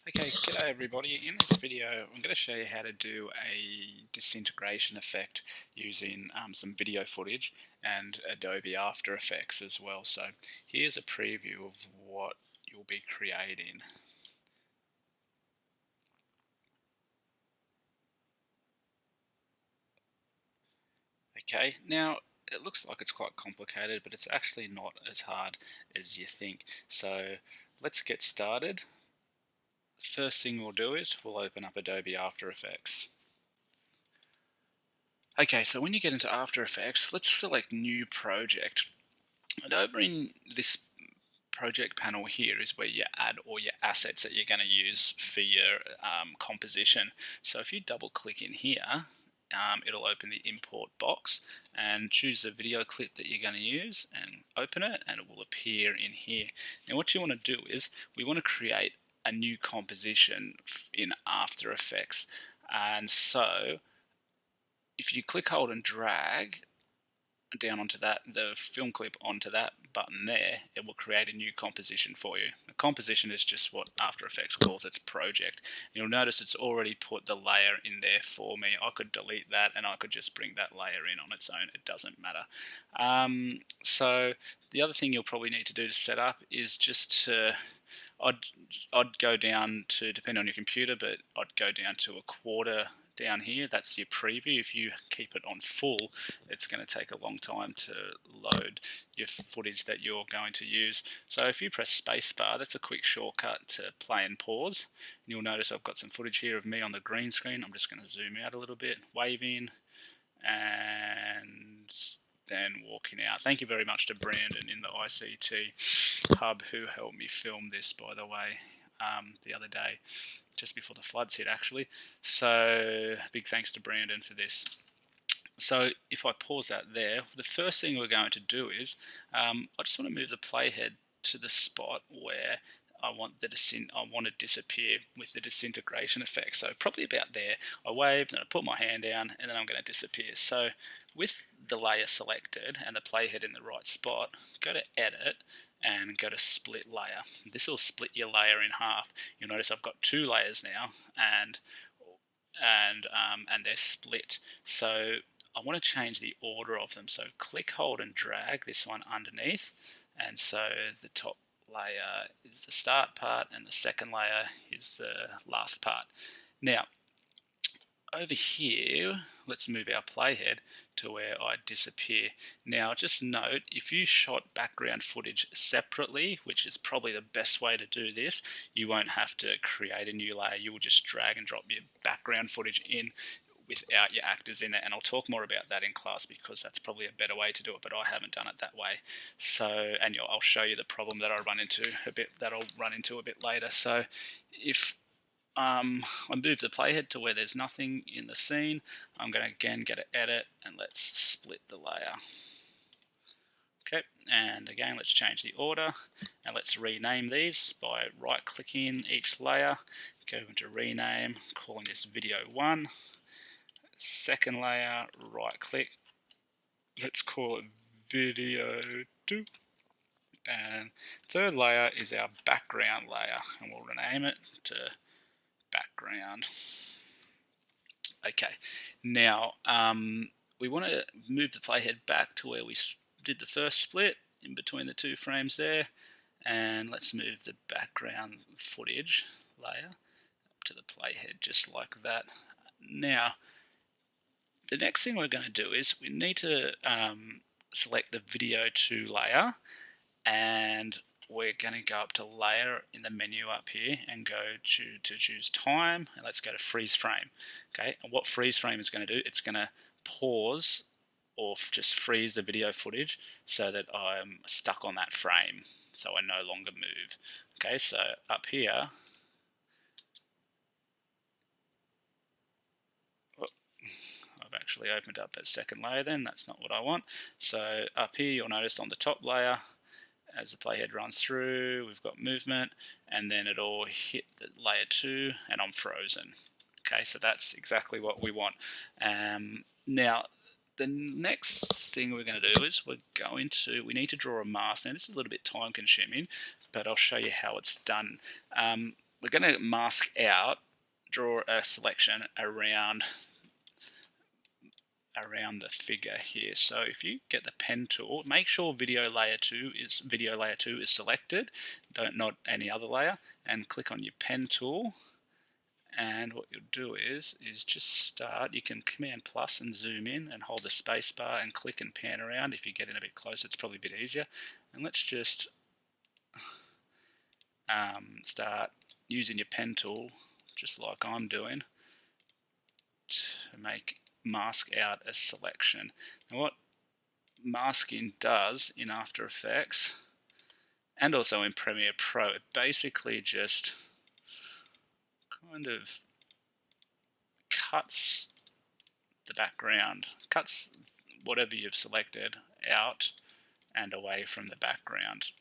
Okay, g'day everybody. In this video, I'm going to show you how to do a disintegration effect using some video footage and Adobe After Effects as well. So here's a preview of what you'll be creating. Okay, now it looks like it's quite complicated, but it's actually not as hard as you think. So let's get started. The first thing we'll do is we'll open up Adobe After Effects. Okay, so when you get into After Effects, let's select New Project. And over in this project panel here is where you add all your assets that you're going to use for your composition. So if you double click in here, it'll open the import box and choose the video clip that you're going to use and open it, and it will appear in here. Now what you want to do is we want to create a new composition in After Effects, and so if you click, hold and drag down onto that, the film clip onto that button there, it will create a new composition for you. The composition is just what After Effects calls its project. You'll notice it's already put the layer in there for me. I could delete that and I could just bring that layer in on its own. It doesn't matter. So the other thing you'll probably need to do to set up is just to I'd go down to, depending on your computer, but I'd go down to a quarter down here. That's your preview. If you keep it on full, it's going to take a long time to load your footage that you're going to use. So if you press spacebar, that's a quick shortcut to play and pause. And you'll notice I've got some footage here of me on the green screen. I'm just going to zoom out a little bit, waving, and then walking out. Thank you very much to Brandon in the ICT hub who helped me film this, by the way, the other day, just before the floods hit actually. So big thanks to Brandon for this. So if I pause that there, the first thing we're going to do is I just want to move the playhead to the spot where I want to disappear with the disintegration effect. So probably about there. I waved and I put my hand down and then I'm going to disappear. So with the layer selected and the playhead in the right spot, go to Edit and go to Split Layer. This will split your layer in half. You'll notice I've got two layers now, and they're split. So I want to change the order of them. So click, hold and drag this one underneath, and so the top layer is the start part and the second layer is the last part. Now over here, let's move our playhead to where I disappear. Now just note, if you shot background footage separately, which is probably the best way to do this, you won't have to create a new layer. You will just drag and drop your background footage in without your actors in it, and I'll talk more about that in class because that's probably a better way to do it, but I haven't done it that way. So, and I'll show you the problem that I'll run into a bit later. So if I move the playhead to where there's nothing in the scene, I'm going to again go to Edit and let's split the layer. Okay, and again let's change the order and let's rename these by right clicking each layer, go into rename, calling this video 1. Second layer, right click, let's call it video 2, and third layer is our background layer and we'll rename it to background. Okay, now we want to move the playhead back to where we did the first split in between the two frames there, and let's move the background footage layer up to the playhead just like that. Now the next thing we're going to do is we need to select the video 2 layer, and we're going to go up to layer in the menu up here and go to choose time, and let's go to freeze frame. Okay, and what freeze frame is going to do, it's going to pause or just freeze the video footage so that I'm stuck on that frame, so I no longer move. Okay, so up here, I've actually opened up that second layer then, that's not what I want. So up here you'll notice on the top layer, as the playhead runs through, we've got movement, and then it'll hit the layer 2 and I'm frozen. Okay, so that's exactly what we want. Now the next thing we're going to do is we need to draw a mask. Now this is a little bit time consuming, but I'll show you how it's done. we're going to mask out, draw a selection around the figure here. So if you get the pen tool, make sure video layer 2 is selected, not any other layer, and click on your pen tool. And what you'll do is just start. You can Command plus and zoom in and hold the space bar and click and pan around. If you get in a bit closer, it's probably a bit easier. And let's just start using your pen tool, just like I'm doing, to mask out a selection. Now what masking does in After Effects and also in Premiere Pro, it basically just kind of cuts the background, cuts whatever you've selected out and away from the background.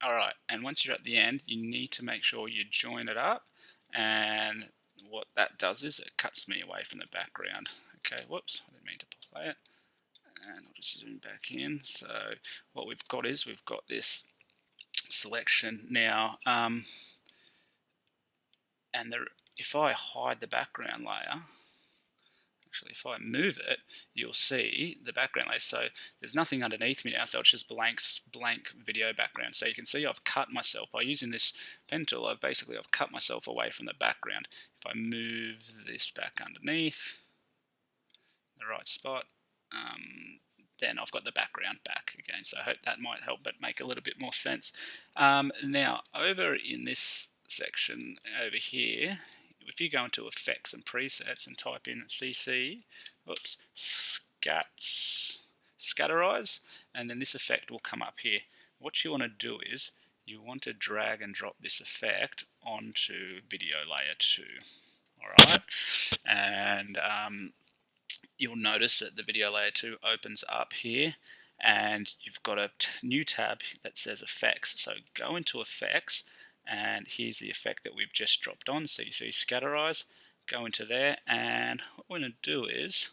Alright, and once you're at the end, you need to make sure you join it up, and what that does is it cuts me away from the background. Okay, whoops, I didn't mean to play it. And I'll just zoom back in. So what we've got is we've got this selection now, and if I hide the background layer, actually if I move it, you'll see the background layer. So there's nothing underneath me now, so it's just blank video background. So you can see I've cut myself by using this pen tool. I've cut myself away from the background. If I move this back underneath the right spot, then I've got the background back again. So I hope that might help, but make a little bit more sense. Now, over in this section over here, if you go into Effects and Presets and type in CC, Scatterize, and then this effect will come up here. What you want to do is you want to drag and drop this effect onto Video Layer 2. Alright, and you'll notice that the Video Layer 2 opens up here, and you've got a new tab that says Effects. So go into Effects, and here's the effect that we've just dropped on. So you see Scatterize, go into there, and what we're going to do is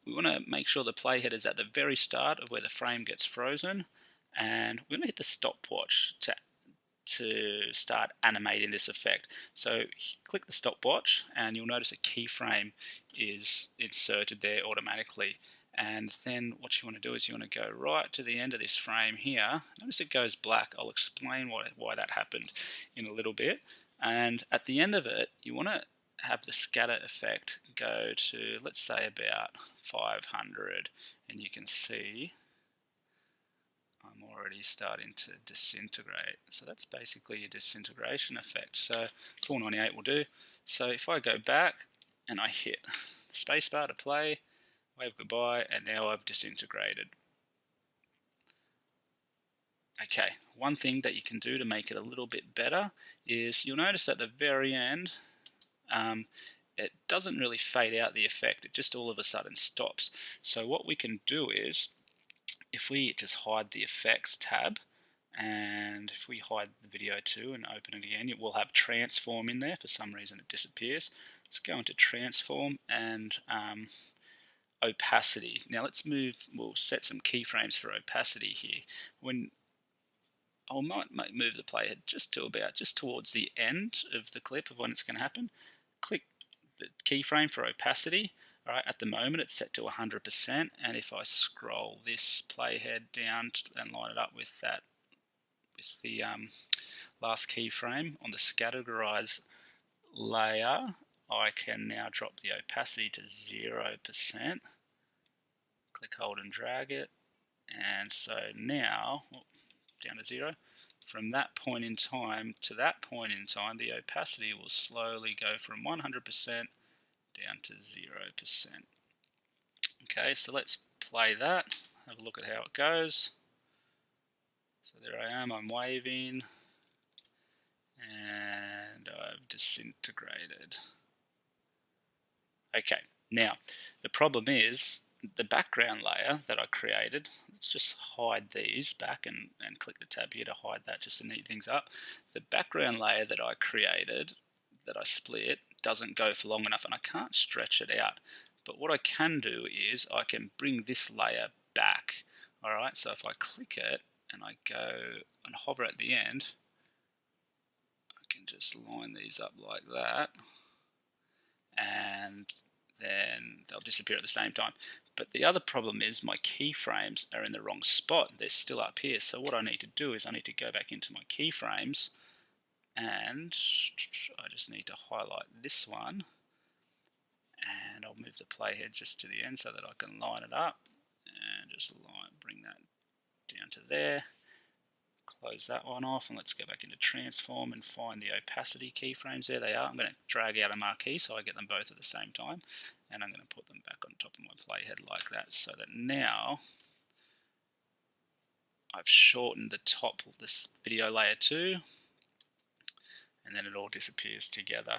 we want to make sure the playhead is at the very start of where the frame gets frozen, and we're going to hit the stopwatch to start animating this effect. So click the stopwatch and you'll notice a keyframe is inserted there automatically. And then what you want to do is you want to go right to the end of this frame here. Notice it goes black. I'll explain why that happened in a little bit. And at the end of it, you want to have the scatter effect go to, let's say, about 500. And you can see I'm already starting to disintegrate. So that's basically a disintegration effect. So 498 will do. So if I go back and I hit the spacebar to play, wave goodbye, and now I've disintegrated. Okay, one thing that you can do to make it a little bit better is you'll notice at the very end, it doesn't really fade out the effect, it just all of a sudden stops. So what we can do is, if we just hide the Effects tab, and if we hide the video too and open it again, it will have Transform in there. For some reason it disappears. Let's go into Transform and Opacity. Now we'll set some keyframes for opacity here. I might move the playhead just towards the end of the clip of when it's going to happen. Click the keyframe for opacity. Alright, at the moment it's set to 100%, and if I scroll this playhead down and line it up with the last keyframe on the Scatterize layer, I can now drop the opacity to 0%. Click, hold and drag it, and so now, down to 0. From that point in time to that point in time, the opacity will slowly go from 100% down to 0%. Okay, so let's play that, have a look at how it goes. So there I am, I'm waving, and I've disintegrated. Okay, now the problem is the background layer that I created. Let's just hide these back and click the tab here to hide that, just to neat things up. The background layer that I created that I split doesn't go for long enough and I can't stretch it out. But what I can do is I can bring this layer back. Alright, so if I click it and I go and hover at the end, I can just line these up like that, and then they'll disappear at the same time. But the other problem is my keyframes are in the wrong spot. They're still up here. So what I need to do is I need to go back into my keyframes, and I just need to highlight this one, and I'll move the playhead just to the end so that I can line it up, and just bring that down to there. Close that one off, and let's go back into transform and find the opacity keyframes. There they are. I'm going to drag out a marquee so I get them both at the same time, and I'm going to put them back on top of my playhead like that, so that now I've shortened the top of this video layer too, and then it all disappears together.